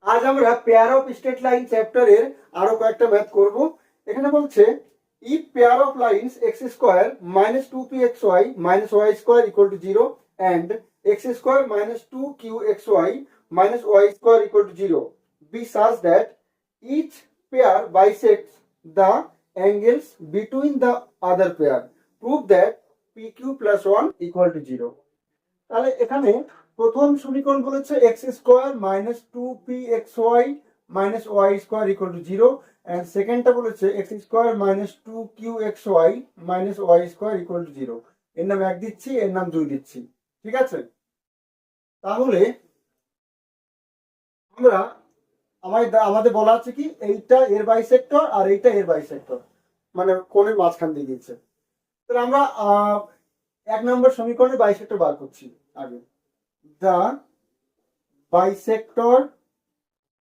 আজ আমরা pair of straight line চ্যাপ্টারের আরো কয়েকটা ম্যাথ করব। এখানে বলছে if pair of lines x square minus two P x Y minus Y square equal to zero and x square minus two Q x Y minus Y square equal to zero be such that each pair bisects the angles between the other pair. Prove that pq plus 1 equal to 0. তাহলে এখানে প্রথম সমীকরণ বলেছে X square minus two P x Y minus Y square equal to zero and সেকেন্ডটা বলেছে X square minus two Q x Y minus Y square equal to zero. এর নাম এক দিচ্ছি, এর নাম দুই দিচ্ছি, ঠিক আছে। তাহলে আমরা আমাদের বলা আছে কি এইটা এর বাইসেক্টর আর এইটা এর বাইসেক্টর, মানে কোণের মাঝখান দিয়ে দিয়েছে। তাহলে আমরা এক নম্বর সমীকরণে বাইসেক্টর বার করছি আগে। the bisector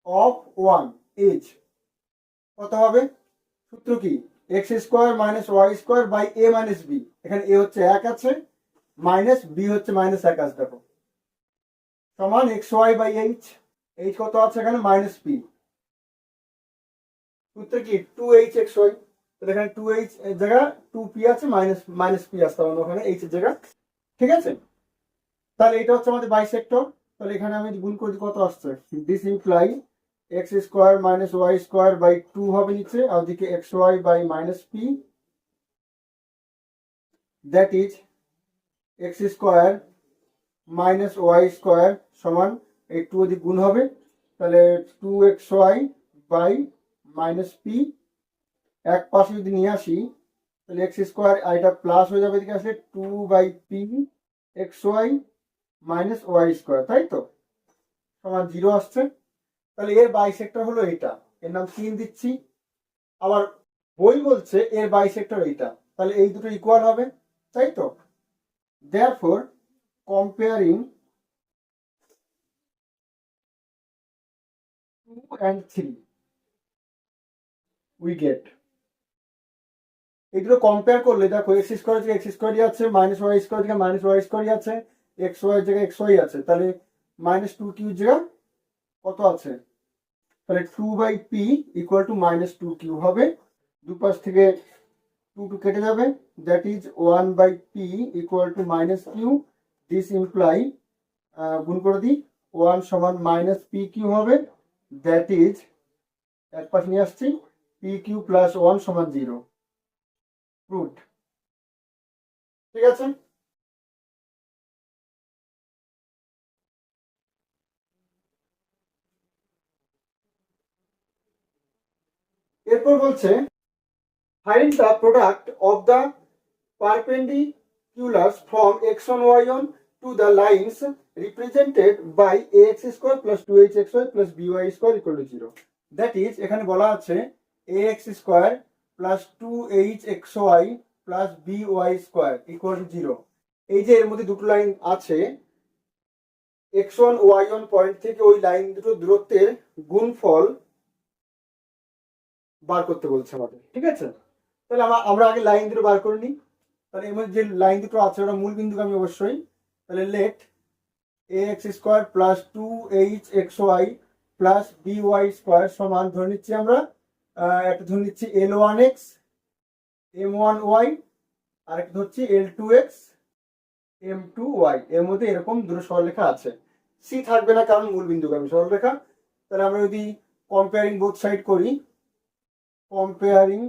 of one is কত হবে? সূত্র কি? X square minus Y square by a minus b. এখানে এ হচ্ছে এক আছে, মাইনাস বি হচ্ছে মাইনাস এক আছে, দেখো সমান x y by h. H কত আছে এখানে? Minus p. সূত্র কি? Two H x y. তাহলে এখানে টু এইচ এর জায়গা টু পি আছে, মাইনাস মাইনাস পি আসতে হবে ওখানে এইচ এর জায়গা, ঠিক আছে। তাহলে এটা হচ্ছে আমাদের বাইসেক্টর। তাহলে এখানে আমি গুণ করে দিই, কত আসছে? This imply x square minus Y square by two হবে নিচে, আর ওদিকে x y by minus p, that is x square minus Y square সমান এই টু ওদিকে গুণ হবে, তাহলে two x y by minus p. এক পাশে যদি নিয়ে আসি তাহলে এক্স স্কোয়ার এটা প্লাস হয়ে যাবে, এদিকে আসলে two by p x Y minus Y square, তাই তো, সমান জিরো আসছে। তাহলে এর বাইসেক্টর হলো এটা, এর নাম তিন দিচ্ছি। আবার বই বলছে এর বাইসেক্টর এইটা, তাহলে এই দুটো ইকুয়াল হবে, তাই তো। therefore comparing 2 and 3 we get, এই দুটো কম্পেয়ার করলে দেখো এক্স স্কোয়ার থেকে এক্স স্কোয়ারই আছে, মাইনাস ওয়াই স্কোয়ার থেকে মাইনাস ওয়াই স্কোয়ারই আছে, এক্স ওয়াই জায়গায় এক্স ওয়াই আছে, তাহলে মাইনাস টু কিউ জায়গা কত আছে? তাহলে two by p equal to minus two q হবে। দুপাশ থেকে টু টু কেটে যাবে, that is one by p equal to minus q. This imply গুণ করে দিই, ওয়ান সমান মাইনাস পি কিউ হবে, দ্যাট ইজ এক পাশে নিয়ে আসছি পি কিউ প্লাস ওয়ান সমান জিরো। প্রুভড, ঠিক আছে। এরপর বলছে find the product of the perpendiculars from x1 y1 to the lines represented by ax square plus 2hxy plus by square equal to 0. That is এখানে বলা আছে ax square plus 2hxy plus by square equal to 0. এই যে এর মধ্যে দুটো line আছে, x1 y1 point থেকে ওই লাইন দুটো দূরত্বের গুণফল বার করতে বলছে আমাদের, ঠিক আছে। তাহলে আমরা আগে লাইন দুটো বার করে নিই। তাহলে এর মধ্যে যে লাইন দুটো আছে ওটা মূল বিন্দুকে আমি অবশ্যই, তাহলে let A X square plus two H x Y plus B Y square সমান ধরে নিচ্ছি আমরা একটা ধরে নিচ্ছি L one X M one Y, আর একটা ধরছি L two X M two Y. এর মধ্যে এরকম দুটো সরলরেখা আছে, সি থাকবে না কারণ মূল বিন্দুকে আমি সরলরেখা। তাহলে আমরা যদি কম্পেয়ারিং বোথ সাইড করি, কম্পেয়ারিং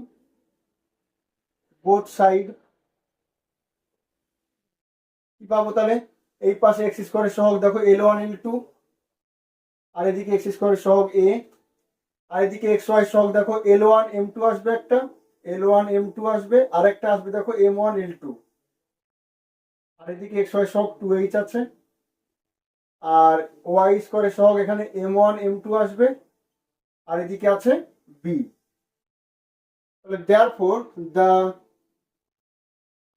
বোথ সাইড কি পাবো? তাহলে এই পাশে এক্স স্কোয়ারের সহগ দেখো এল ওয়ান এল টু, আর এদিকে এক্স স্কোয়ারের সহগ এ, আর এদিকে এক্স ওয়াই সহগ দেখো এল ওয়ান এম টু আসবে, একটা এল ওয়ান এম টু আসবে, আর একটা আসবে দেখো এম ওয়ান এল টু, আর এদিকে এক্স ওয়াই সহগ টু এইচ আছে, আর ওয়াই স্কোয়ারের সহগ এখানে এম ওয়ান এম টু আসবে, আর এদিকে আছে বি। তাহলে therefore the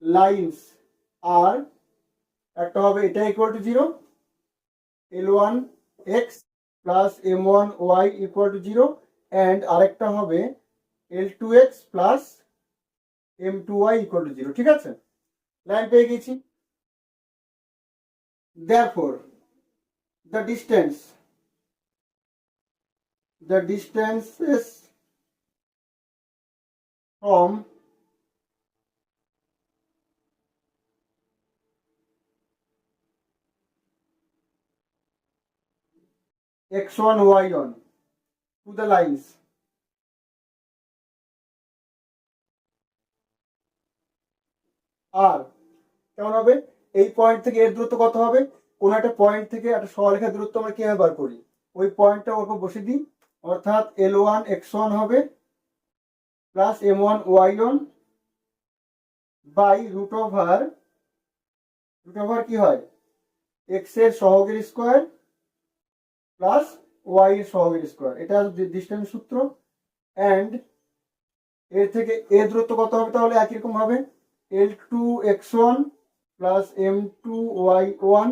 lines are, একটা হবে এটা equal to zero, L one X plus M one Y equal to zero, and আরেকটা হবে L two X plus M two Y equal to zero, ঠিক আছে। লাইন পেয়ে গেছি। therefore the distance the distances from x1 y1 to the lines আর কেমন হবে, এই point থেকে এর দূরত্ব কত হবে, কোন একটা পয়েন্ট থেকে একটা সরলরেখার দূরত্ব আমরা কিভাবে বার করি, ওই পয়েন্টটা ওর উপর বসে দিই, অর্থাৎ L1 x1 হবে plus M1 y1 by root over কি হয় x এর সহগের স্কোয়ার প্লাস y এর সহগের স্কোয়ার, এটা ডিসটেন্স সূত্র। অ্যান্ড এর থেকে এর দূরত্ব কত হবে, তাহলে একই রকম হবে L2 x1 plus M2 y1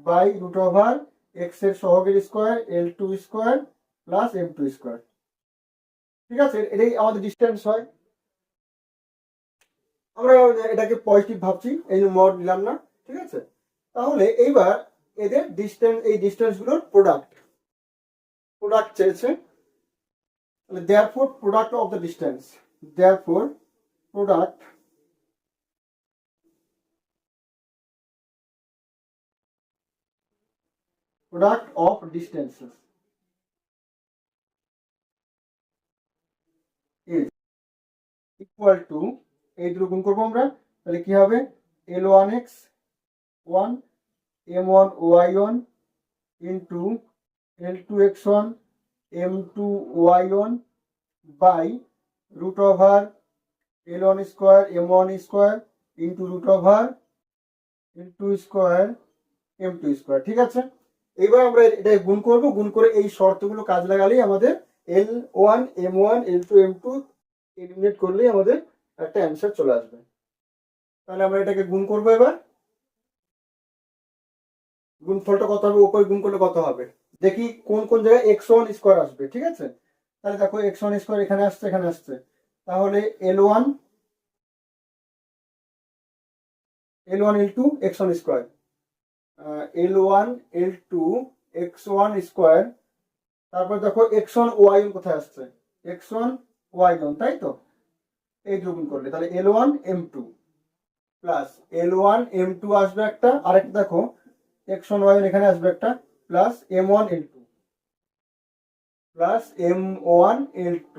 by root over x এর সহগের square L2 square plus M2 square. ঠিক আছে, এটাই আমাদের ডিসটেন্স হয়। আমরা এটাকে পজিটিভ ভাবছি, এই জন্য মড নিলাম না। ঠিক আছে, তাহলে এইবার এদের ডিসটেন্স, এই ডিসটেন্স গুলোর প্রোডাক্ট চেয়েছে, তাহলে therefore product of the distance, therefore product of distances is equal to, এই দুটো গুণ করবো আমরা, তাহলে কি হবে L1 x1 M1 y1 into L2 x1 M2 y1 by root over L1 square M1 square into root over L2 square M2 square. ঠিক আছে, এবার আমরা এটা গুণ করব, গুণ করে এই শর্তগুলো কাজ লাগালেই আমাদের L1 M1 L2 M2 eliminate করলেই আমাদের একটা অ্যান্সার চলে আসবে। তাহলে আমরা এটাকে গুণ করবো, এবার গুণফলটা কত হবে, উপরে গুণ করলে কত হবে দেখি, কোন কোন জায়গায় x1 স্কোয়ার আসবে। ঠিক আছে, তাহলে দেখো x1 স্কোয়ার এখানে আসছে, এখানে আসছে, তাহলে L1 L2 x1 square, L1 L2 x1 square, তারপর দেখো x1 y1 কোথায় আসছে, x1 y1, তাই তো, এই দ্বিগুণ করলে তাহলে L1 M2 plus L1 M2 আসবে একটা, আরেকটা দেখো x1 y1 এখানে আসবে একটা, plus M1 L2 plus M1 L2,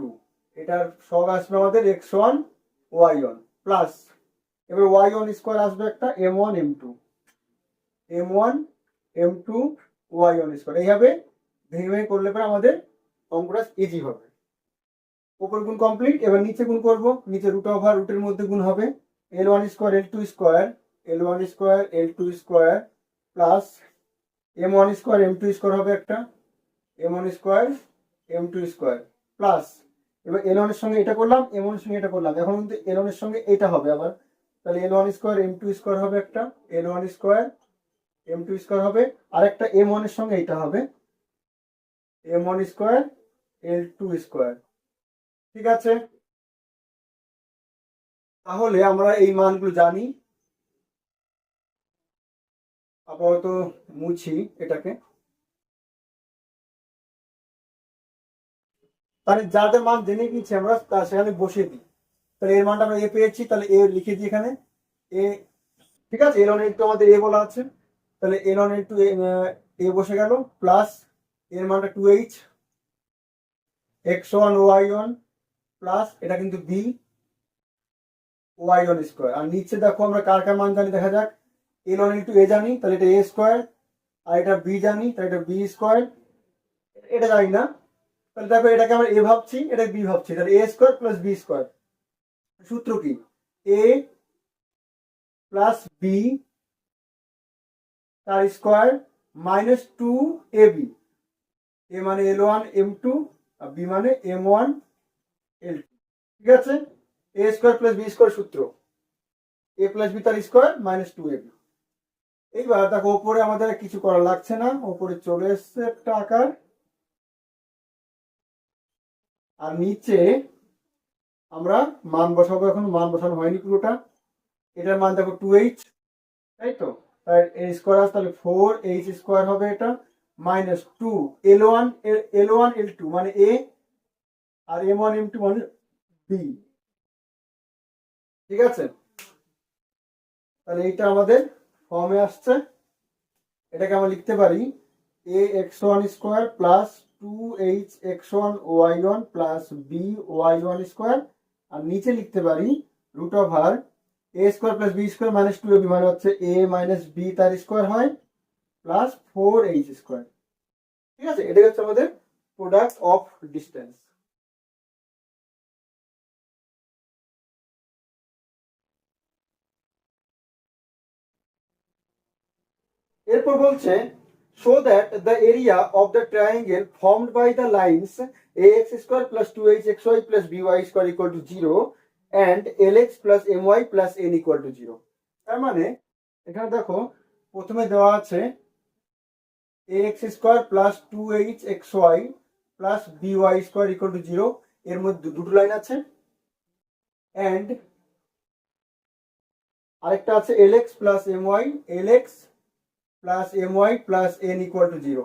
এটার সব আসবে আমাদের x1 y1 প্লাস, এবার y1 স্কোয়ার আসবে একটা M1 M2 y1 স্কোয়ার, এইভাবে ভেঙে ভেঙে করলে পরে আমাদের অঙ্কটা ইজি হবে। উপর গুণ কমপ্লিট, এবার নিচে গুণ করব, নিচে রুট ওভার রুটের মধ্যে গুণ হবে L1 square L2 square L1 square L2 square plus M1 square M2 square হবে একটা, M1 square M2 square plus, এবার L1 এর সঙ্গে এটা করলাম, M1 এর সঙ্গে এটা করলাম, এখন কিন্তু L1 এর সঙ্গে এটা হবে আবার, তাহলে L1 স্কোয়ার M2 স্কোয়ার হবে একটা, L1 স্কোয়ার M2 স্কোয়ার হবে, আর একটা M1 এর সঙ্গে এটা হবে M1 স্কোয়ার L2 স্কোয়ার। ঠিক আছে, তাহলে আমরা এই মানগুলো জানি, আপাতত মুছি এটাকে, তাহলে যাদের মান জেনে গিয়েছি আমরা তা সেখানে বসিয়ে দিই, তাহলে এর মানটা আমরা এ পেয়েছি, তাহলে এ লিখে দিই এখানে এ। ঠিক আছে, L1 L2 আমাদের এ বলা আছে, তাহলে L1 L2 এ বসে গেল, প্লাস এর মানটা 2h x1 y1 প্লাস এটা কিন্তু b y1 স্কোয়ার, আর নিচে দেখো আমরা কার কার মান জানি দেখা যাক, L1 L2 এ জানি, তাহলে এটা a স্কোয়ার, আর এটা b জানি, তাহলে এটা b স্কোয়ার, এটা জানি না, তাহলে দেখো এটাকে আমরা a ভাবছি, এটা b ভাবছি, তাহলে a square plus b square, সূত্র কি a প্লাস b তার স্কোয়ার মাইনাস 2ab, a মানে L1 M2 আর b মানে M1 L2। ঠিক আছে, a square plus b square সূত্র a প্লাস b তার স্কোয়ার মাইনাস 2ab। এইবার দেখো ওপরে আমাদের কিছু করা লাগছে না, ওপরে চলে এসছে একটা আকার, আর নিচে আমরা মান বসাবো, এখন মান বসানো হয়নি পুরোটা, এটার মান দেখো 2h, তাই তো, তাই a স্কোয়ার আছে, তাহলে 4h স্কোয়ার হবে এটা, মাইনাস 2 L1 L2 মানে এ, আর M1 M2 মানে বি। ঠিক আছে, তাহলে এইটা আমাদের ফর্মে আসছে। এটাকে আমরা লিখতে পারি A X one square plus 2h(x1) y1 plus by1 square, আর নিচে লিখতে পারি রুট ওভার এ square plus B square minus 2ab মানে হচ্ছে এ মাইনাস বি তার স্কোয়ার হয় প্লাস 4h স্কোয়ার। ঠিক আছে, এটাই হচ্ছে আমাদের প্রোডাক্ট অফ ডিস্টেন্স। এরপর বলছে show that the area of the triangle formed by the lines ax square plus 2hxy plus by square equal to 0 and lx plus my plus n equal to 0। তার মানে এখানে দেখো প্রথমে দেওয়া আছে ax square plus 2hxy plus by square equal to 0, এর মধ্যে দুটো লাইন আছে, and আরেকটা আছে lx plus my, lx plus my plus n equal to 0,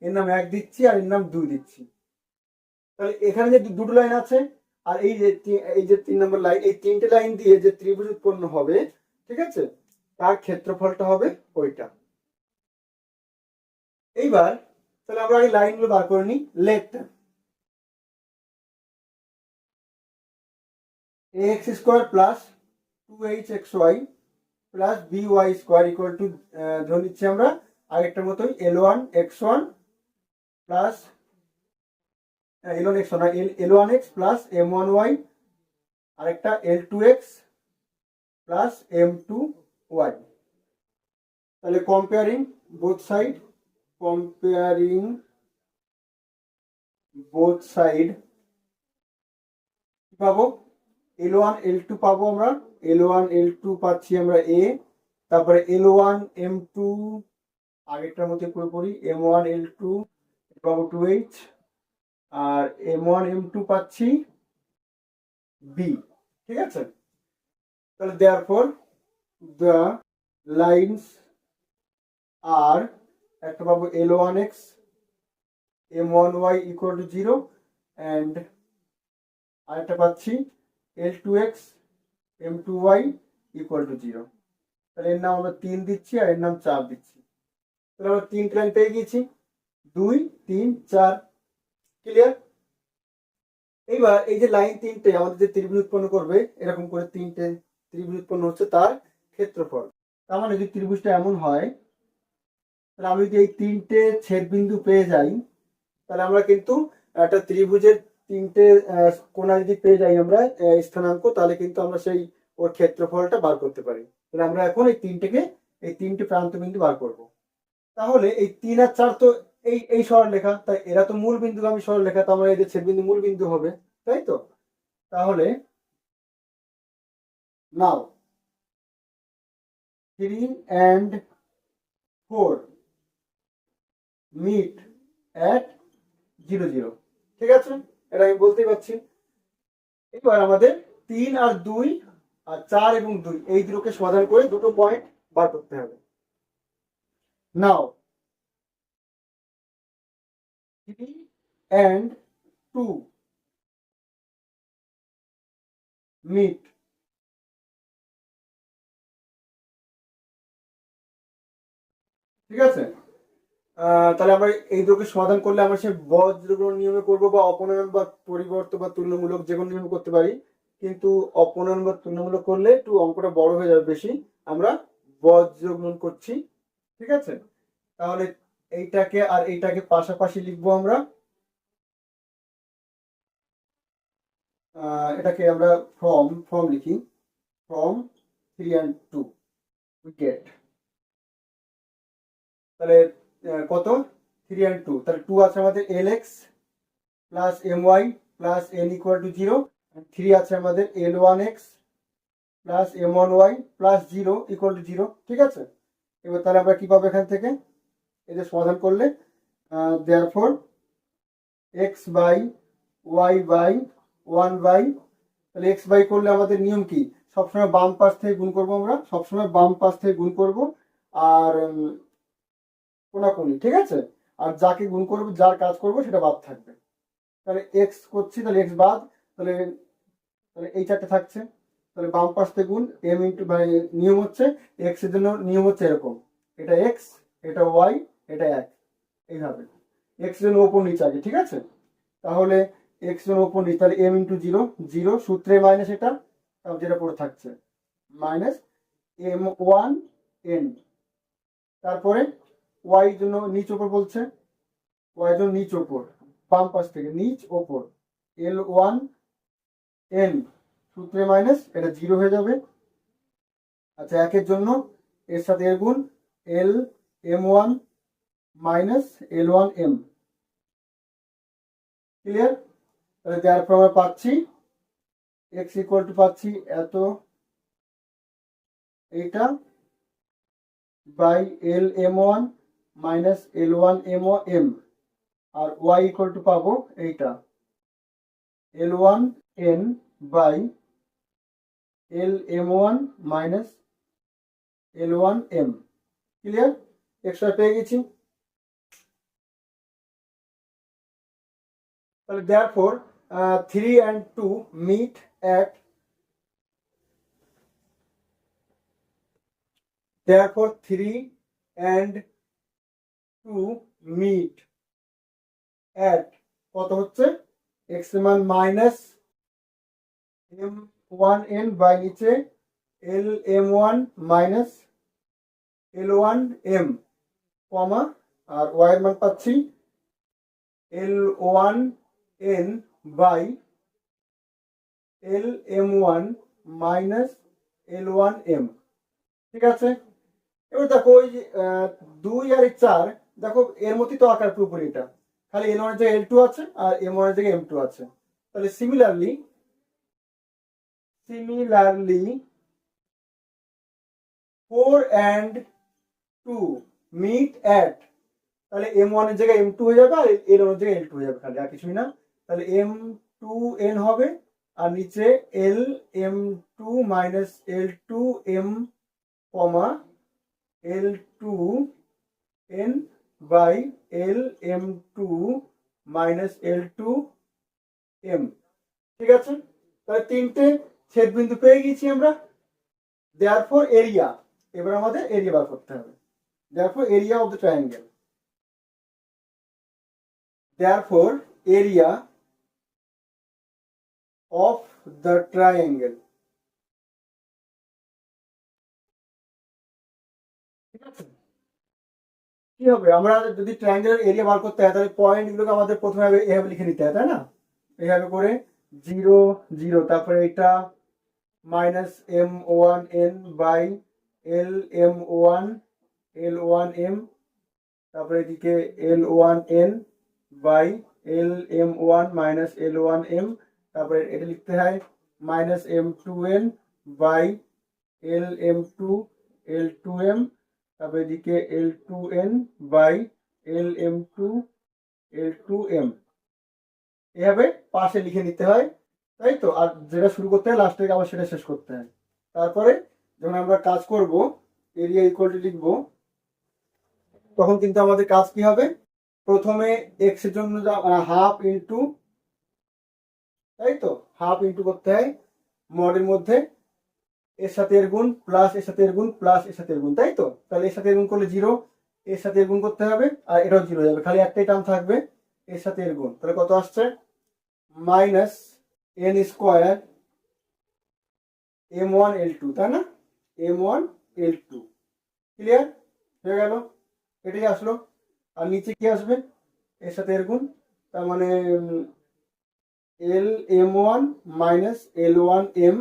এর নাম 1 দিচ্ছি আর এর নাম 2 দিচ্ছি। তাহলে এখানে যে দুটো লাইন আছে আর এই যে 3 নম্বর লাইন, এই তিনটে লাইন দিয়ে যে ত্রিভুজ উৎপন্ন হবে, ঠিক আছে, তার ক্ষেত্রফলটা হবে ওইটা। এইবার তাহলে আমরা এই লাইনগুলো বার করে নিই। Let ax square plus 2hxy plus by square equal to ধরে নিচ্ছি আমরা আগেরটার মতোই l1 x1 plus l1x plus m1y, আরেকটা l2x প্লাস m2y। তাহলে কম্পেয়ারিং বোথ সাইড পাবো l1 l2 পাবো আমরা, l1 l2 পাচ্ছি আমরা a, তারপরে l1 m2 আগেরটার মধ্যে পুরোপুরি m1 l2 পাবো 2h, আর m1 m2 পাচ্ছি b। ঠিক আছে, তাহলে therefore the lines are একটা পাবো l1x m1y equal to 0 and আরেকটা পাচ্ছি l2x m2y equal to 0। তাহলে এর নাম আমরা 3 দিচ্ছি আর এর নাম 4 দিচ্ছি। তাহলে আমরা 3 লাইন পেয়ে গেছি, 2 3 4। ক্লিয়ার? এইবার এই যে লাইন তিনটে আমাদের যে ত্রিভুজ উৎপন্ন করবে, এরকম করে তিনটে ত্রিভুজ উৎপন্ন হচ্ছে তার ক্ষেত্রফল। তার মানে যদি ত্রিভুজটা এমন হয়, তাহলে আমি যদি এই তিনটে ছেদবিন্দু পেয়ে যাই, তাহলে আমরা কিন্তু একটা ত্রিভুজের তিনটে কোণা যদি পেয়ে যাই আমরা স্থানাঙ্ক, তাহলে কিন্তু আমরা সেই ওর ক্ষেত্রফলটা বার করতে পারি। তাহলে আমরা এখন এই তিনটে প্রান্ত বিন্দু বার করব। তাহলে এই 3 আর 4 তো এই সরলরেখা, তাই এরা তো মূল বিন্দুগামী সরলরেখা, তো আমরা এদের ছেদবিন্দু মূল বিন্দু হবে, তাই তো। তাহলে নাও 3 and 4 meet at 0 0। ঠিক আছে, এটা আমি বলতেই পারছি। এবার আমাদের 3 আর 2 আর 4 এবং 2 এই দুটোকে সমাধান করে দুটো পয়েন্ট বার করতে হবে। নাও 3 and 2 meet ঠিক আছে, তাহলে আমরা এই দুটোকে সমাধান করলে আমরা সে বজ্রগুণ নিয়মে করবো বা অপনয়ন বা পরিবর্তন বা তুলনামূলক যে কোনো নিয়মে করতে পারি, কিন্তু অপনয়ন বা তুলনামূলক করলে একটু অঙ্কটা বড় হয়ে যাবে বেশি, আমরা বজ্রগুণ করছি। ঠিক আছে, তাহলে এইটাকে আর এইটাকে পাশাপাশি লিখবো আমরা, এটাকে আমরা ফর্ম লিখি, ফর্ম 3 and 2 we get। তাহলে কত 3 and 2, তাহলে 2 আছে আমাদের lx plus my plus n equal to 0, 3 আছে আমাদের l1x plus m1y plus 0 equal to 0। ঠিক আছে, এবার তাহলে আমরা কি পাবো এখান থেকে, এদের সমাধান করলে therefore x by y by 1 by, তাহলে x by করলে আমাদের নিয়ম কি, সবসময় বাম পাশ থেকে গুণ করবো, আমরা সবসময় বাম পাশ থেকে গুণ করবো আর কোনাকুনি। ঠিক আছে, আর যাকে গুণ করবো, যার কাজ করবো সেটা বাদ থাকবে। তাহলে এক্স করছি, তাহলে এক্স বাদ, তাহলে তাহলে এই চারটে থাকছে। তাহলে বাম পাশ থেকে গুণ এম ইন্টু, মানে নিয়ম হচ্ছে এক্স এর জন্য নিয়ম হচ্ছে এরকম, এটা এক্স, এটা ওয়াই, এটা এক, এইভাবে এক্স এর জন্য ওপর নিচে আগে, ঠিক আছে। তাহলে এক্স এর ওপর নিচে, তাহলে এম ইন্টু জিরো, জিরো সূত্রে মাইনাস এটা, যেটা পড়ে থাকছে মাইনাস এম ওয়ান এন। তারপরে ওয়াই জন্য নিচ ওপর বলছে, ওয়াই জন্য নিচ ওপর, বাম পাশ থেকে নিচ ওপর, এল ওয়ান এন সূত্রে মাইনাস, এটা জিরো হয়ে যাবে। আচ্ছা, একের জন্য এর সাথে এর গুণ, এল এম ওয়ান মাইনাস এল ওয়ান এম। ক্লিয়ার? তাহলে তারপর আমরা পাচ্ছি এক্স ইকুয়াল টু পাচ্ছি এত, এইটা by L M one minus L one M M, আর ওয়াই ইকুয়াল টু পাবো এইটা L one N by L M one minus L one M. Clear? Extra পেয়ে গেছি। তাহলে therefore 3 and 2 meet at, therefore 3 and 2 meet at কত হচ্ছে, x এর মান minus M one N by নিচে এল এম ওয়ান মাইনাস এল one M, comma, আর Y এর মান পাচ্ছি L one N by L M one minus L one M. ঠিক আছে। এবার দেখো ওই যে 2 আর 4, দেখো এর মধ্যেই তো আকার পুরোপুরি, এটা খালি এল ওয়ান এর জায়গায় এল টু আছে আর এম ওয়ান এর জায়গায় এম টু আছে। তাহলে সিমিলারলি 4 and 2 মিট অ্যাট, তাহলে এম ওয়ান এর জায়গায় এম টু হয়ে যাবে আর এল ওয়ান এর জায়গায় এল টু হয়ে যাবে, খালি আর কিছুই না। তাহলে এম টু এন হবে, আর নিচে L M two minus l two m comma l two N by L M two minus l two m. ঠিক আছে। তাহলে তিনটে ছেদ বিন্দু পেয়ে গেছি আমরা। therefore এরিয়া, এবার আমাদের এরিয়া বার করতে হবে। therefore area of the triangle, therefore area of the triangle। ঠিক আছে। কি হবে, আমরা যদি ট্রায়াঙ্গেলের এরিয়া বার করতে হয় তাহলে পয়েন্ট গুলোকে আমাদের প্রথমে এভাবে লিখে নিতে হয়, তাই না? এইভাবে করে 0 0, তারপরে এটা minus M one N by L M one L one M, তারপরে এদিকে L one N by L M one minus L one M, তারপরে এটা লিখতে হয় minus M two N by L M two L two M, তারপরে এদিকে L two N by L M two L two M. এভাবে পাশে লিখে নিতে হয়, তাই তো। আর যেটা শুরু করতে হয় লাস্ট থেকে আবার সেটা শেষ করতে হয়। তারপরে যখন আমরা কাজ করব, এরিয়া ইকুয়াল টু লিখবো, তখন কিন্তু আমাদের কাজ কি হবে, প্রথমে এক্স এর জন্য হাফ ইন্টু, তাই তো, হাফ ইন্টু করতে হয় মডের মধ্যে এর সাথে এর গুণ প্লাস এর সাথে এর গুণ প্লাস এর সাথে এর গুণ, তাই তো। তাহলে এর সাথে এর গুণ করলে 0, এর সাথে এর গুণ করতে হবে আর এটাও 0 যাবে, খালি একটাই টার্ম থাকবে এর সাথে এর গুণ। তাহলে কত আসছে, minus n square m one l two, তাই না, m one l two. Clear হয়ে গেল, এটাই আসলো। আর নিচে কি আসবে, এর সাথে এর গুণ, তার মানে এল এম ওয়ান মাইনাস এল ওয়ান এম,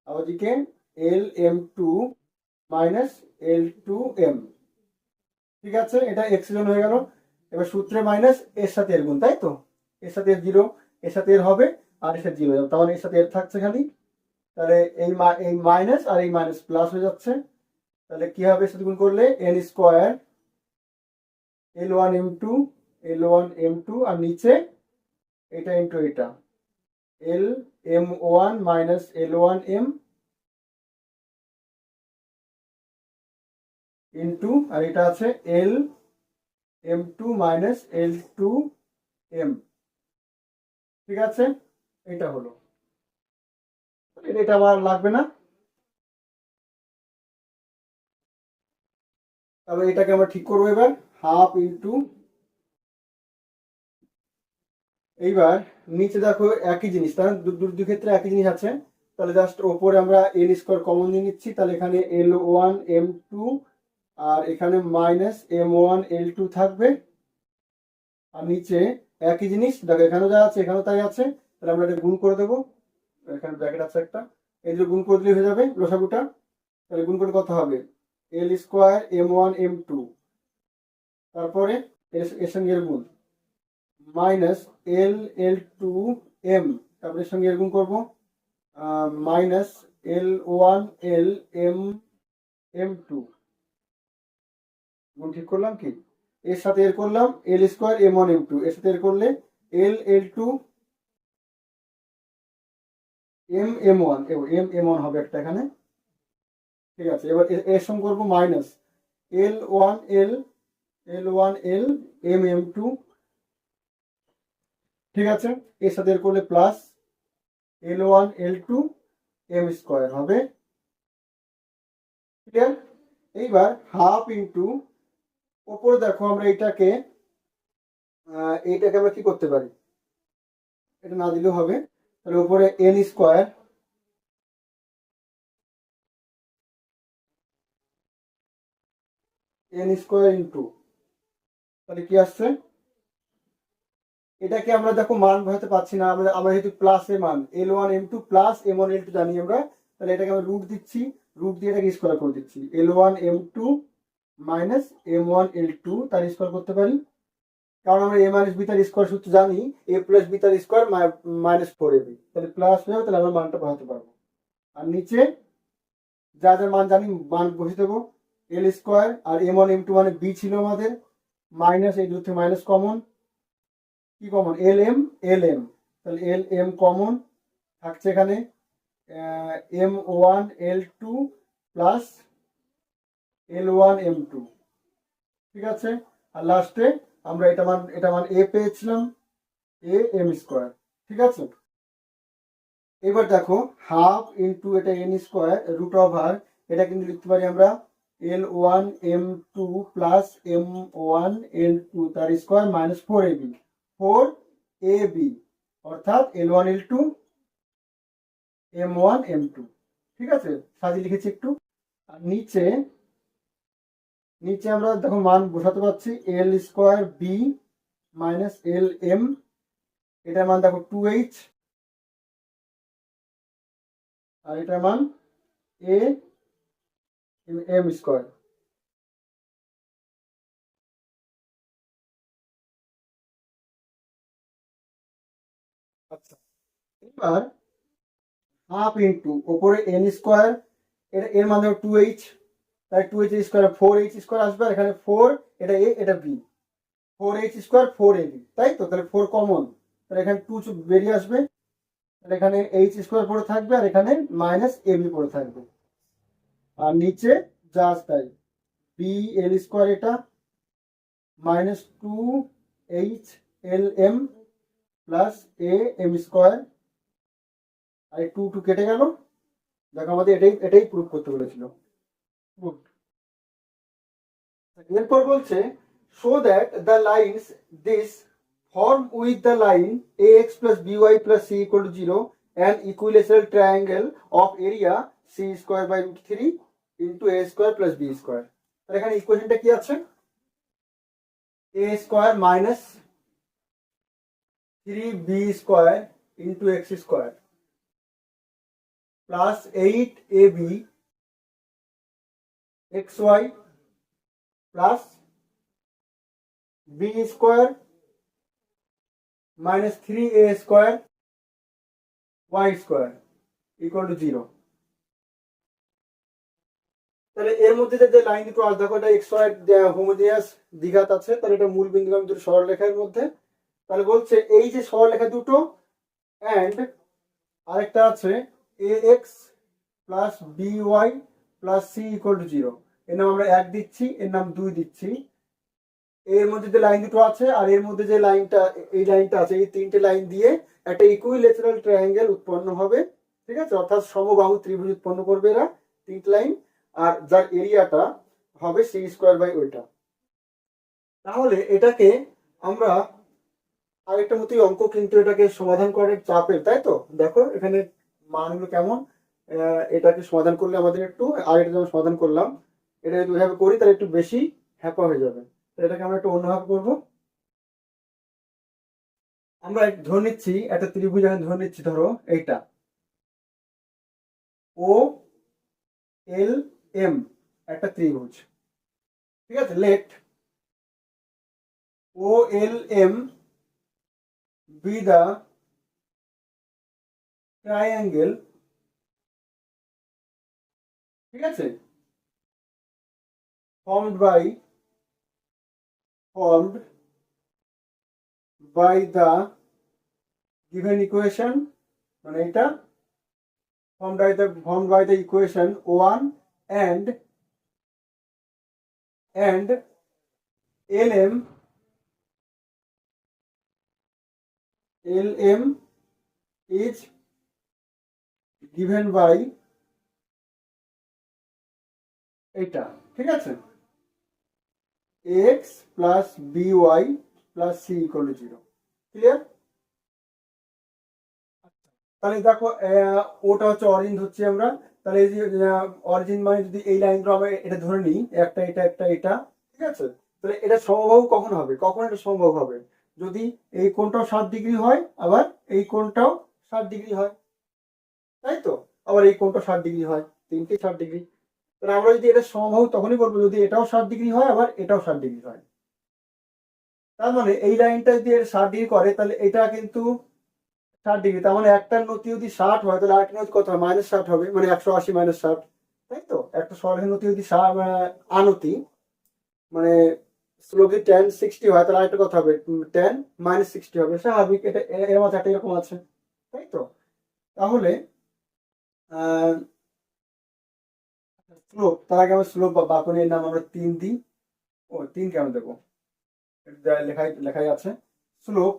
আবার দিকে l M two minus l two m. ঠিক আছে, এটা এক্স এর জন্য হয়ে গেল। এবার সূত্রে মাইনাস এর সাথে এর গুণ, তাই তো, এর সাথে এর 0, এর সাথে এর হবে আর এর সাথে 0 যাবে, তাহলে এর সাথে এর থাকছে খালি। তাহলে এই মাইনাস আর এই মাইনাস প্লাস হয়ে যাচ্ছে। তাহলে কি হবে, এর সাথে গুণ করলে N square L one M two L one M two, আর নিচে এটা ইন্টু এটা এল এম ওয়ান মাইনাস এল ওয়ান এম ইন্টু, আর এটা আছে এল m2 মাইনাস l2m। ঠিক আছে, এটা হলো, এটা আমার লাগবে না। তাহলে এটাকে আমরা ঠিক করবো এবার, হাফ ইন্টু, এইবার নিচে দেখো একই জিনিস, তাহলে দুই ক্ষেত্রে একই জিনিস আছে। তাহলে জাস্ট ওপরে আমরা এল স্কোয়ার কমন নিয়ে নিচ্ছি, তাহলে এখানে l1m2 আর এখানে মাইনাস m1l2 থাকবে। আর নিচে একই জিনিস দেখো, এখানেও যা আছে এখানেও তাই আছে, তাহলে আমরা এটা গুণ করে দেবো। এখানে ব্র্যাকেট আছে একটা, এই যে গুণ করে দিলে হয়ে যাবে লসাগুটা। তাহলে গুণ করে কত হবে, এল স্কোয়ার m1m2, তারপরে এর সঙ্গে এর গুণ মাইনাস l2m, তারপরে এর সঙ্গে এর গুণ করবো মাইনাস l1l m2, গুণ ঠিক করলাম কি, এর সাথে এর করলাম এল স্কোয়ার m1m2, এর সাথে এর করলে l2m1 m1 হবে একটা এখানে। ঠিক আছে, এবার এর সঙ্গে করবো মাইনাস l1l m2। ঠিক আছে, এর সাথে এর করলে প্লাস l1l2m স্কোয়ার হবে। ক্লিয়ার? এইবার হাফ ইন্টু, ওপরে দেখো আমরা এইটাকে আমরা কি করতে পারি, এটা না দিলেও হবে, তাহলে উপরে n স্কোয়ার ইন্টু, তাহলে কি আসছে, এটাকে আমরা দেখো মান বসাতে পারছি না, আমরা যেহেতু প্লাস এর মান l1m2 প্লাস m1l2 জানি আমরা, তাহলে এটাকে আমরা রুট দিচ্ছি, রুট দিয়ে এটাকে স্কোয়ার করে দিচ্ছি, l1m2 মাইনাস m1l2 তার স্কোয়ার করতে পারি, কারণ আমরা a মাইনাস বি তার স্কোয়ার সূত্র জানি, a প্লাস বি তার স্কোয়ার মাইনাস 4ab, তাহলে প্লাস হয়ে যাবে, তাহলে আমরা মানটা বসাতে পারবো। আর নিচে যা যা মান জানি মান বসে দেবো, এল স্কোয়ার আর m1m2 মানে বি ছিল আমাদের, মাইনাস এই দুটো মাইনাস কমন, কি কমন এল এম, তাহলে এম কমন থাকছে এখানে, m1l2 প্লাস l1m2। ঠিক আছে, আর লাস্টে আমরা এটা মান এ পেয়েছিলাম, m স্কোয়ার। ঠিক আছে, এবার দেখো হাফ ইন্টু এটা n স্কোয়ার রুট ওভার, এটা কিন্তু লিখতে পারি আমরা l1m2 প্লাস m1l2 তার স্কোয়ার মাইনাস 4ab, অর্থাৎ l1l2 m1m2। ঠিক আছে, সাজিয়ে লিখেছি একটু। আর নিচে আমরা দেখো মান বসাতে পারছি, L square B minus L M, এটার মান দেখো 2h, আর এটার মান এ এম স্কোয়ার। আচ্ছা, এবার হাফ ইন্টু ওপরে এন স্কোয়ার, এর মান দেখো 2h, তাই 2h স্কোয়ার 4h স্কোয়ার আসবে, আর এখানে 4, এটা এ এটা বি, 4h স্কোয়ার 4ab, তাই তো, তাহলে 4 কমন, তাহলে এখানে 2 বেরিয়ে আসবে, তাহলে এখানে h স্কোয়ার পড়ে থাকবে, আর এখানে মাইনাস ab পড়ে থাকবে, আর নিচে যা তাই বি এল স্কোয়ার এটা minus 2h l m plus am square, আর 2 কেটে গেল, দেখো আমাদের এটাই প্রুফ করতে বলেছিল। এরপর বলছে show that the lines this form with the line ax plus by plus c equal to 0 an equilateral triangle of area c square by root 3 into a square plus b square। তাহলে এখানে ইকুয়েশনটা কি আছে, a square minus 3b square into x square plus 8ab xy plus b square minus 3a square y square equal to 0। তাহলে এর মধ্যে যে line দুটো আছে দেখো, এটা এক্স ওয়াই হোমোজিনিয়াস দ্বিঘাত আছে, তাহলে এটা মূল বিন্দুগামী দুটো সরলরেখার মধ্যে। তাহলে বলছে এই যে সরলরেখা দুটো এন্ড আরেকটা আছে A X plus B Y plus C equal to 0, এর নাম আমরা 1 দিচ্ছি, এর নাম 2 দিচ্ছি, এর মধ্যে যে লাইন দুটো আছে আর এর মধ্যে যে লাইনটা, এই লাইনটা আছে, এই তিনটে লাইন দিয়ে একটা ইকুইলেটারাল ট্রায়াঙ্গেল উৎপন্ন হবে। ঠিক আছে, অর্থাৎ সমবাহু ত্রিভুজ উৎপন্ন করবে এরা তিনটে লাইন, আর যার এরিয়াটা হবে সি স্কোয়ার বাই ওইটা। তাহলে এটাকে আমরা আরেকটা মতোই অঙ্ক, কিন্তু এটাকে সমাধান করার চাপের, তাই তো দেখো এখানে মানগুলো কেমন। এটাকে সমাধান করলে আমাদের একটু, আরেকটা যেমন সমাধান করলাম, এটা যদি ওইভাবে করি তাহলে একটু বেশি হ্যাপা হয়ে যাবে। এটাকে আমরা একটু অন্যভাবে করবো। আমরা ধরে নিচ্ছি একটা ত্রিভুজ, আমি ধরে নিচ্ছি ধরো এইটা ও এল এম একটা ত্রিভুজ। ঠিক আছে, লেট ও এল এম বি দা ট্রায়াঙ্গেল। ঠিক আছে, formed by the given equation, মানে এটা formed by the equation 1 and lm is given by এটা। ঠিক আছে, x plus by plus c equal to 0। Clear? তাহলে দেখো ওটা হচ্ছে অরিজিন ধরছি আমরা। তাহলে এই যে অরিজিন মানে যদি এই লাইনগুলো আমরা এটা ধরে নিই, একটা এটা একটা এটা, ঠিক আছে, তাহলে এটা সমবাহু কখন হবে, কখন এটা সমবাহু হবে? যদি এই কোণটাও 60 ডিগ্রি হয়, আবার এই কোণটাও 60 ডিগ্রি হয়, তাই তো, আবার এই কোণটা 60 ডিগ্রি হয়, তিনটে 60 ডিগ্রি। তাহলে আমরা যদি এটা সমবাহু তখনই বলবো যদি এটাও 60 ডিগ্রি হয় আবার এটাও 60 ডিগ্রি হয়। তার মানে এই লাইনটা যদি 60 ডিগ্রি করে তাহলে এটা কিন্তু 60 ডিগ্রি, তার মানে একটার নতি যদি 60 হয় তাহলে আরেকটা নতি কত হয়, -60 হবে, মানে 180 - 60, তাই তো। একটা সরলরেখার নতি যদি আনতি, মানে স্লোপ যদি tan 60 হয় তাহলে আরেকটা কত হবে, tan -60 হবে, স্বাভাবিক, এটা এর মধ্যে একটা এরকম আছে, তাই তো। তাহলে স্লোপ, তার আগে আমরা স্লোপ বা বাঁকুনির নাম আমরা 3 দিই। ও 3 কেন দেবো, লেখাই আছে, স্লোপ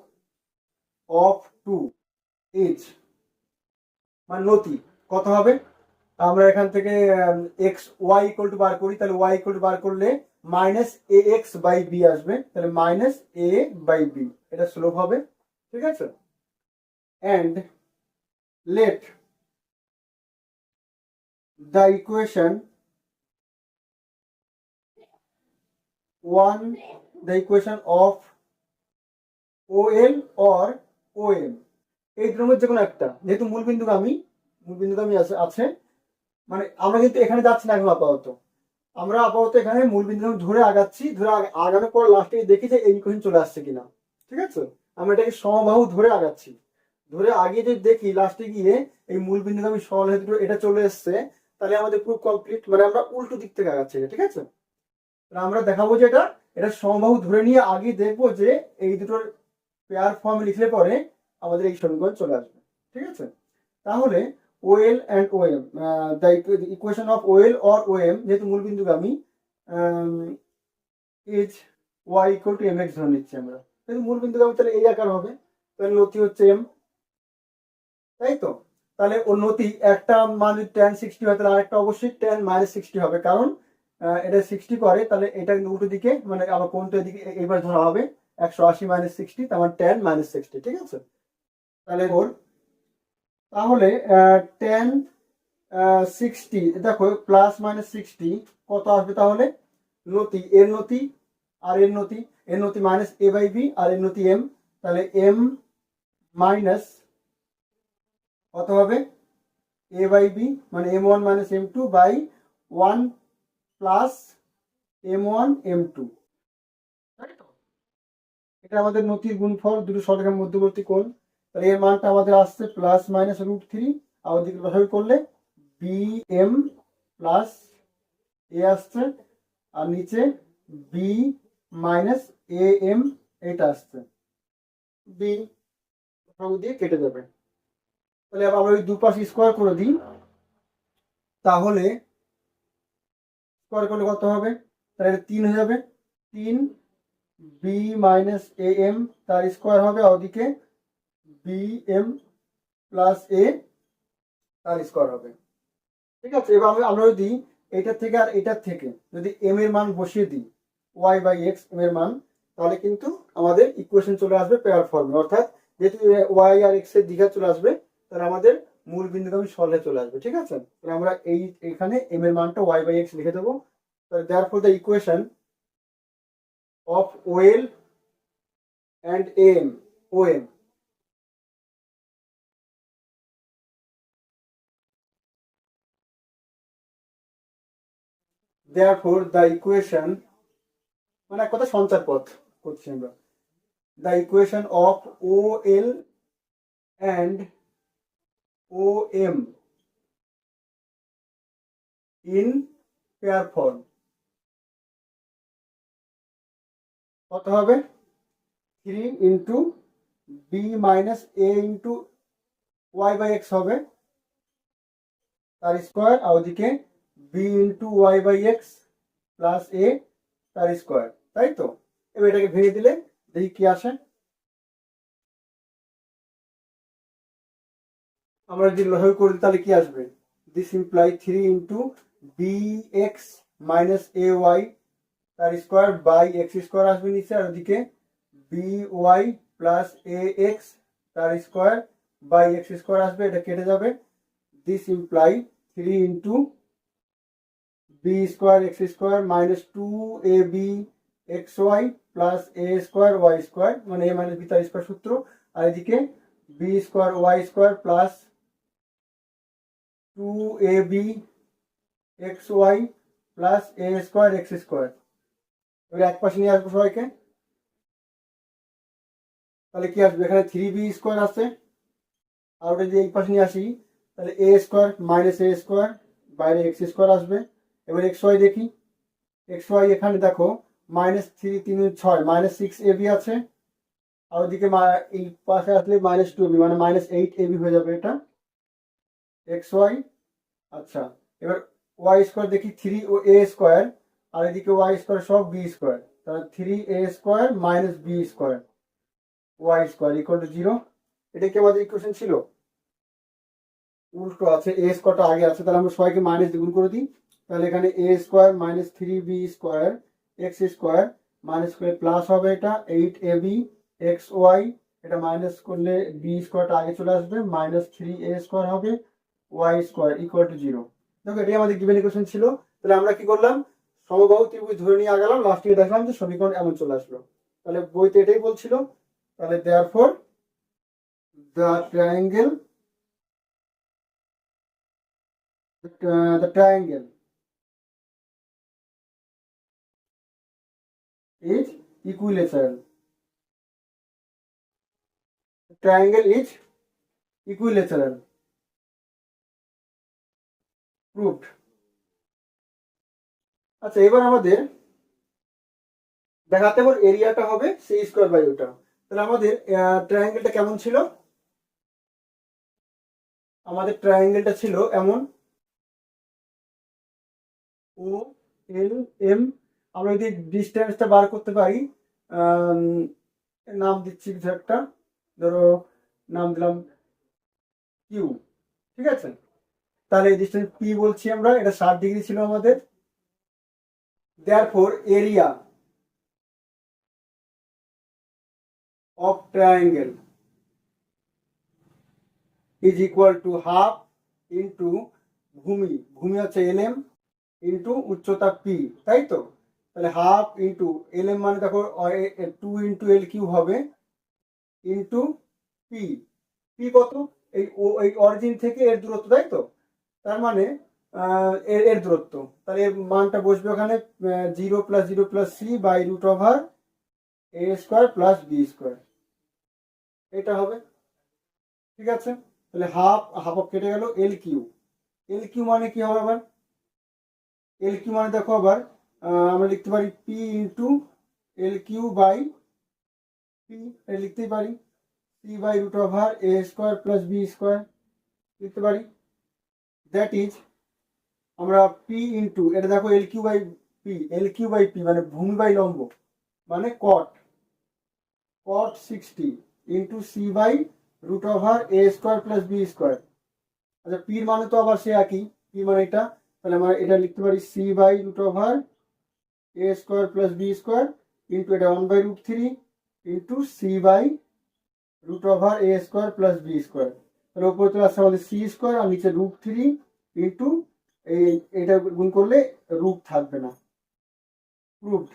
অফ 2 ইজ, মানে নতি কত হবে, আমরা এখান থেকে এক্স ওয়াই ইকুয়াল টু বার করি, তাহলে ওয়াই ইকুয়াল টু বার করলে -ax/b আসবে, তাহলে -a/b এটা স্লোপ হবে। ঠিক আছে, and let the equation 1, the equation of OL or OM, এই দুটোর মধ্যে কোনো একটা, যেহেতু মূলবিন্দুগামী আছে, মানে আমরা কিন্তু এখানে যাচ্ছি না এখন আপাতত, আমরা আপাতত এখানে মূলবিন্দু ধরে আগাচ্ছি, ধরে আগানোর পর লাস্টে দেখি যে এই ইকুয়েশন চলে আসছে কিনা। ঠিক আছে, আমরা এটাকে সমবাহু ধরে আগাচ্ছি, ধরে আগিয়ে যদি দেখি লাস্টে গিয়ে এই মূলবিন্দুগামী সরলরেখা এটা চলে এসছে, তাহলে আমাদের পুরো কমপ্লিট, মানে আমরা উল্টো দিক থেকে আগাচ্ছি। ঠিক আছে, আমরা দেখাবো যে এটা সমবাহু ধরে নিয়ে আগে দেখবো যে এই দুটোর পেয়ার ফর্ম লিখলে পরে আমাদের এই সমীকরণ চলে আসবে। ঠিক আছে, তাহলে OL and OM, the equation of OL or OM, যেহেতু মূলবিন্দুগামী, is y equal to mx ধরে নিচ্ছি আমরা, যেহেতু মূলবিন্দুগামী তাহলে এই আকার হবে, তাহলে নতি হচ্ছে m, তাই তো। তাহলে ওর নতি একটা মান যদি tan 60 হয় তাহলে আরেকটা অবশ্যই tan -60 হবে, কারণ এটা 60 করে, তাহলে এটা কিন্তু উল্টো দিকে, মানে আবার কোণটা এদিকে এবার ধরা হবে 180 - 60, তার মানে tan -60। ঠিক আছে, তাহলে তাহলে tan 60, দেখো +-60 কত আসবে, তাহলে নতি, এর নতি আর এর নতি, এর নতি -a/b আর এর নতি m, তাহলে m মাইনাস কত হবে, a/b, মানে m1 - m2 by 1 plus m1 m2, তাই তো। এটা আমাদের নতির গুণফল, দুটো সরলরেখার মধ্যবর্তী কোণ, তাহলে এর মানটা আমাদের আসছে +-√3, আর ওদিকে বসাবি করলে bm প্লাস a আসছে, আর নিচে b মাইনাস am এটা আসছে, b দিয়ে কেটে যাবে। তাহলে আমরা ওই দুপাশে স্কোয়ার করে দিই, তাহলে স্কোয়ার করলে কত হবে, তাহলে 3 হয়ে যাবে, 3 বি মাইনাস এ এম তার স্কোয়ার হবে, আর ওদিকে বি এম প্লাস এ তার স্কোয়ার হবে। ঠিক আছে, এবার আমরা যদি এটার থেকে আর এটার থেকে যদি এম এর মান বসিয়ে দিই, ওয়াই বাই এক্স এম এর মান, তাহলে কিন্তু আমাদের ইকুয়েশন চলে আসবে পেয়ার ফর্মে, অর্থাৎ যেহেতু ওয়াই আর এক্স এর দিঘা চলে আসবে, তাহলে আমাদের মূল বিন্দুগামী সরলে চলে আসবে। ঠিক আছে, তাহলে আমরা এখানে এম এর মানটা ওয়াই বাই এক্স লিখে দেবো। তাহলে therefore the equation of O L and M, O M, therefore the equation, মানে এক কথা সঞ্চার পথ করছি আমরা, the equation of OL and OM in pair form কত হবে? 3 into B minus A into Y by X হবে তার স্কোয়ার, আর ওদিকে B into Y by X plus A তার স্কোয়ার, তাই তো? এবার এটাকে ভেঙে দিলে দেখি কি আসে। আমরা যদি লসাগু করি তাহলে কি আসবে? This imply 3 into b x minus a y তার স্কোয়ার বাই এক্স স্কোয়ার আসবে নিচে, আর ওদিকে b Y plus a x তার স্কোয়ার বাই এক্স স্কোয়ার আসবে, এটা কেটে যাবে। This imply 3 into b square x square minus 2ab x Y plus a square y square, মানে এ মাইনাস বি তার স্কোয়ার সূত্র, আর এদিকে b square y square plus 2ab x Y plus a square x square. এবার এক পাশে নিয়ে আসবো সবাইকে, তাহলে কি আসবে? এখানে 3b স্কোয়ার আছে, আর ওটা যদি এই পাশে নিয়ে আসি তাহলে এ স্কোয়ার মাইনাস এ স্কোয়ার, বাইরে এক্স স্কোয়ার আসবে। এবার এক্স ওয়াই দেখি, এক্স ওয়াই এখানে দেখো মাইনাস 3 3 6 মাইনাস 6ab আছে, আর ওদিকে এই পাশে আসলে মাইনাস 2ab, মানে মাইনাস 8ab হয়ে যাবে এটা এক্স ওয়াই। আচ্ছা, এবার ওয়াই স্কোয়ার দেখি 3 ও এ স্কোয়ার, আর এদিকে ওয়াই স্কোয়ার সব বি স্কোয়ার, তাহলে 3a square minus b square y square equal to 0। এটা কি আমাদের ইকুয়েশন ছিল? উল্টো আছে, এ স্কোয়ারটা আগে আছে, তাহলে আমরা সবাইকে মাইনাস দ্বিগুণ করে দিই। তাহলে এখানে A square minus 3b square x square minus করে প্লাস হবে এটা 8ab এক্স ওয়াই, এটা মাইনাস করলে বি স্কোয়ারটা আগে চলে আসবে, মাইনাস 3a স্কোয়ার হবে ওয়াই স্কোয়ার ইকুয়াল টু 0। দেখো এটাই আমাদের গিভেন ইকুয়েশন ছিল। তাহলে আমরা কি করলাম? সমবাহু ত্রিভুজ ধরে নিয়ে আগালাম, লাস্টে দেখলাম যে সমীকরণ এমন চলে আসলো। তাহলে বইতে এটাই বলছিল। তাহলে therefore the triangle the triangle is equilateral. The triangle is equilateral. Proved. আচ্ছা, এবার আমাদের দেখাতে হবে এরিয়াটা হবে সি স্কোয়ার বাই ওটা। তাহলে আমাদের ট্রায়াঙ্গেলটা কেমন ছিল? আমাদের ট্রায়াঙ্গেলটা ছিল এমন, ও এল এম, আমরা যদি ডিস্টেন্সটা বার করতে পারি, নাম দিচ্ছি কিছু একটা, ধরো নাম দিলাম কিউ, ঠিক আছে? তাহলে এই ডিস্টেন্স পি বলছি আমরা, এটা 60 ডিগ্রি ছিল আমাদের। Therefore area of triangle is equal to half into ভূমি, ভূমি হচ্ছে এলএম ইন্টু উচ্চতা পি, তাই তো? তাহলে হাফ ইন্টু এলএম মানে দেখো 2 ইন্টু এল কিউ হবে ইন্টু পি। পি কত? এই অরিজিন থেকে এর দূরত্ব, তাই তো? তার মানে এর দূরত্ব, তাহলে এর মানটা বসবে ওখানে 0 plus 0 plus c by root over A square plus B square, এটা হবে। ঠিক আছে, তাহলে হাফ হাফ অফ কেটে গেল, এল কিউ, এল কিউ মানে কি হবে আবার? এল কিউ মানে দেখো আবার আমরা লিখতে পারি p into l q by p, লিখতেই পারি c by root over A square plus B square লিখতে পারি। দ্যাট ইজ আমরা পি ইন্টু, এটা দেখো l q by p, l q by p মানে ভূমি বাই লম্ব, মানে cot 60 into c by root over A square plus B square. আচ্ছা পির মানে তো আবার সে একই, পি মানে এটা, তাহলে আমরা এটা লিখতে পারি c by root over A square plus B square into এটা 1/√3 into c by root over A square plus B square. তাহলে উপরে চলে আসছে আমাদের সি স্কোয়ার আর নিচে √3 ইন্টু এটা গুণ করলে রুট থাকবে না। প্রুভড।